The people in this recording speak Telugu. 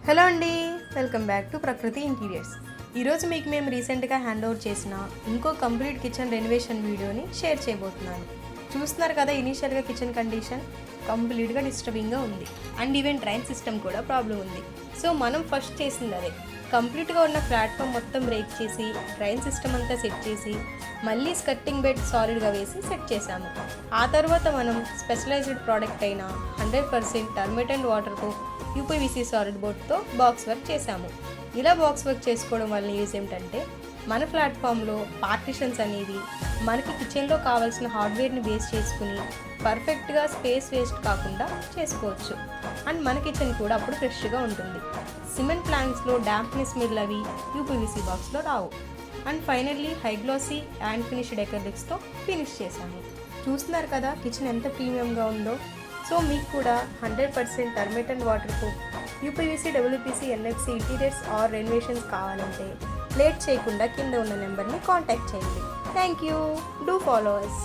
హలో అండి, వెల్కమ్ బ్యాక్ టు ప్రకృతి ఇంటీరియర్స్. ఈరోజు మీకు మేము రీసెంట్గా హ్యాండ్ ఓవర్ చేసిన ఇంకో కంప్లీట్ కిచెన్ రెనోవేషన్ వీడియోని షేర్ చేయబోతున్నాను. చూస్తున్నారు కదా, ఇనీషియల్గా కిచెన్ కండిషన్ కంప్లీట్గా డిస్టర్బింగ్గా ఉంది అండ్ ఈవెన్ డ్రైన్ సిస్టమ్ కూడా ప్రాబ్లం ఉంది. సో మనం ఫస్ట్ చేసింది అదే, కంప్లీట్గా ఉన్న ప్లాట్ఫామ్ మొత్తం బ్రేక్ చేసి డ్రైన్ సిస్టమ్ అంతా సెట్ చేసి మళ్ళీ స్కర్టింగ్ బెడ్ సాలిడ్గా వేసి సెట్ చేసాము. ఆ తర్వాత మనం స్పెషలైజ్డ్ ప్రోడక్ట్ అయిన 100% termite and water proof UPVC solid బోర్డ్తో బాక్స్ వర్క్ చేశాము. ఇలా బాక్స్ వర్క్ చేసుకోవడం వల్ల యూజ్ ఏమిటంటే, మన ప్లాట్ఫామ్లో పార్టిషన్స్ అనేవి మనకి కిచెన్లో కావాల్సిన హార్డ్వేర్ని బేస్ చేసుకుని పర్ఫెక్ట్గా స్పేస్ వేస్ట్ కాకుండా చేసుకోవచ్చు. అండ్ మన కిచెన్ కూడా అప్పుడు ఫ్రెష్గా ఉంటుంది. సిమెంట్ ప్లాంక్స్లో డాంప్నెస్ స్మెల్ అవి యూపీవీసీ బాక్స్లో రావు. And finally high glossy and finished ఎకర్లిక్స్తో ఫినిష్ చేశాము. చూస్తున్నారు కదా కిచెన్ ఎంత ప్రీమియంగా ఉందో. సో మీకు కూడా 100% termite and water proof UPVC, WPC, NFC interiors or renovations కావాలంటే లేట్ చేయకుండా కింద ఉన్న నెంబర్ని కాంటాక్ట్ చేయండి. Thank you. Do follow us.